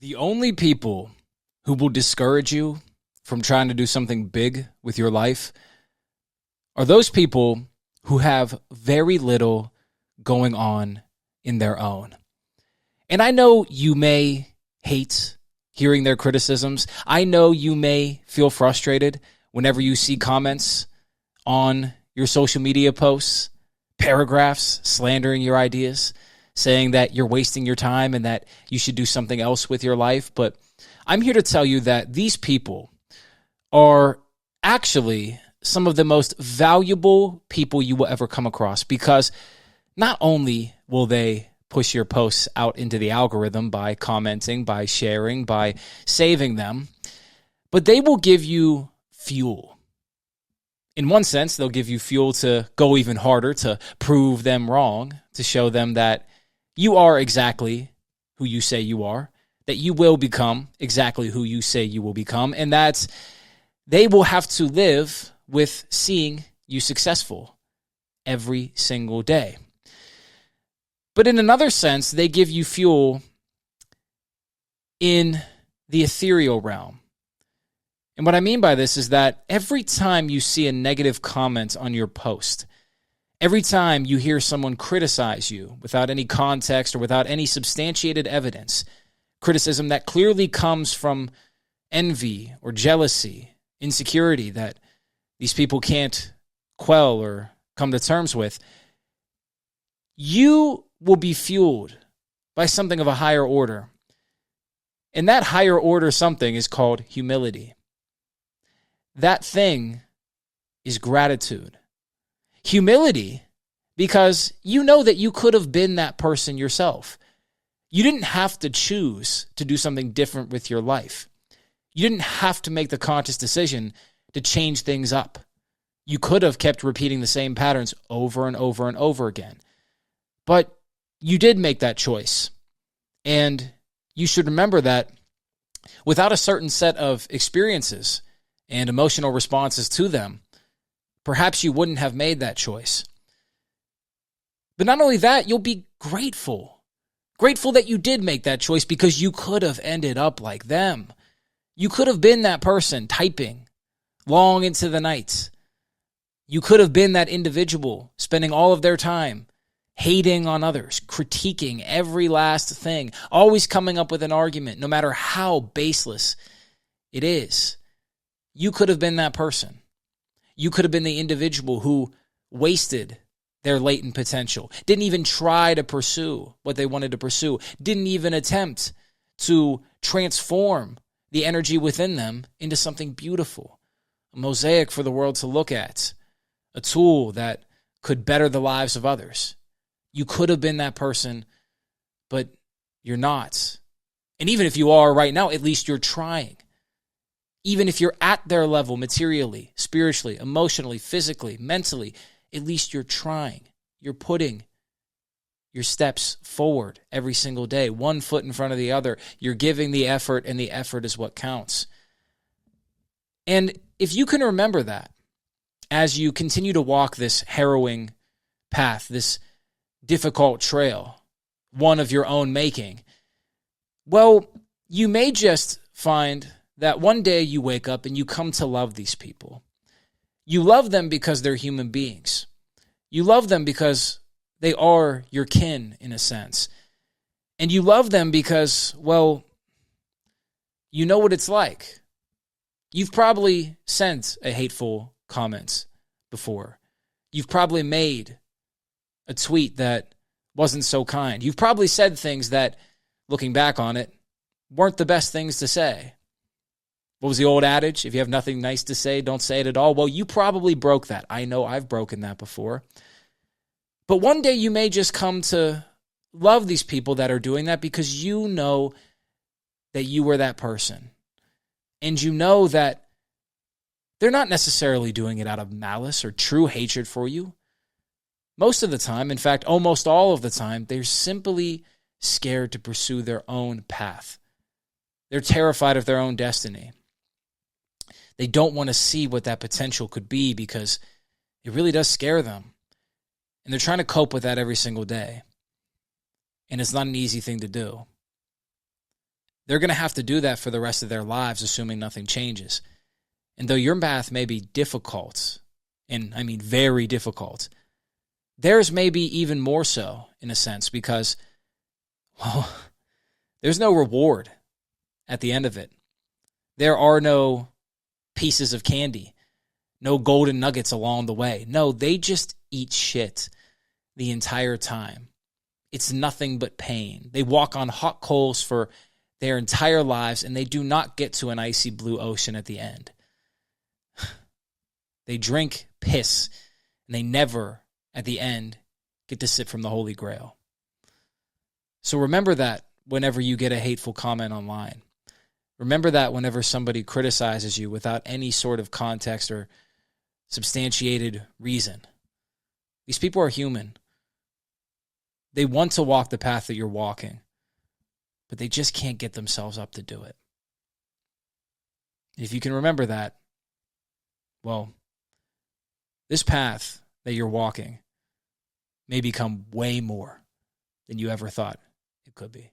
The only people who will discourage you from trying to do something big with your life are those people who have very little going on in their own. And I know you may hate hearing their criticisms. I know you may feel frustrated whenever you see comments on your social media posts, paragraphs slandering your ideas, saying that you're wasting your time and that you should do something else with your life. But I'm here to tell you that these people are actually some of the most valuable people you will ever come across, because not only will they push your posts out into the algorithm by commenting, by sharing, by saving them, but they will give you fuel. In one sense, they'll give you fuel to go even harder, to prove them wrong, to show them that you are exactly who you say you are, that you will become exactly who you say you will become, and that they will have to live with seeing you successful every single day. But in another sense, they give you fuel in the ethereal realm. And what I mean by this is that every time you see a negative comment on your post, every time you hear someone criticize you without any context or without any substantiated evidence, criticism that clearly comes from envy or jealousy, insecurity that these people can't quell or come to terms with, you will be fueled by something of a higher order. And that higher order something is called humility. That thing is gratitude. Humility, because you know that you could have been that person yourself. You didn't have to choose to do something different with your life. You didn't have to make the conscious decision to change things up. You could have kept repeating the same patterns over and over and over again. But you did make that choice. And you should remember that without a certain set of experiences and emotional responses to them, perhaps you wouldn't have made that choice. But not only that, you'll be grateful. Grateful that you did make that choice, because you could have ended up like them. You could have been that person typing long into the night. You could have been that individual spending all of their time hating on others, critiquing every last thing, always coming up with an argument, no matter how baseless it is. You could have been that person. You could have been the individual who wasted their latent potential, didn't even try to pursue what they wanted to pursue, didn't even attempt to transform the energy within them into something beautiful, a mosaic for the world to look at, a tool that could better the lives of others. You could have been that person, but you're not. And even if you are right now, at least you're trying. Even if you're at their level materially, spiritually, emotionally, physically, mentally, at least you're trying. You're putting your steps forward every single day, one foot in front of the other. You're giving the effort, and the effort is what counts. And if you can remember that as you continue to walk this harrowing path, this difficult trail, one of your own making, well, you may just find that one day you wake up and you come to love these people. You love them because they're human beings. You love them because they are your kin, in a sense. And you love them because, well, you know what it's like. You've probably sent a hateful comment before. You've probably made a tweet that wasn't so kind. You've probably said things that, looking back on it, weren't the best things to say. What was the old adage? If you have nothing nice to say, don't say it at all. Well, you probably broke that. I know I've broken that before. But one day you may just come to love these people that are doing that, because you know that you were that person. And you know that they're not necessarily doing it out of malice or true hatred for you. Most of the time, in fact, almost all of the time, they're simply scared to pursue their own path. They're terrified of their own destiny. They don't want to see what that potential could be, because it really does scare them. And they're trying to cope with that every single day. And it's not an easy thing to do. They're going to have to do that for the rest of their lives, assuming nothing changes. And though your path may be difficult, and I mean very difficult, theirs may be even more so in a sense because, well, there's no reward at the end of it. There are no pieces of candy, no golden nuggets along the way. No, they just eat shit the entire time. It's nothing but pain. They walk on hot coals for their entire lives, and they do not get to an icy blue ocean at the end. They drink piss, and they never, at the end, get to sip from the Holy Grail. So remember that whenever you get a hateful comment online. Remember that whenever somebody criticizes you without any sort of context or substantiated reason. These people are human. They want to walk the path that you're walking, but they just can't get themselves up to do it. If you can remember that, well, this path that you're walking may become way more than you ever thought it could be.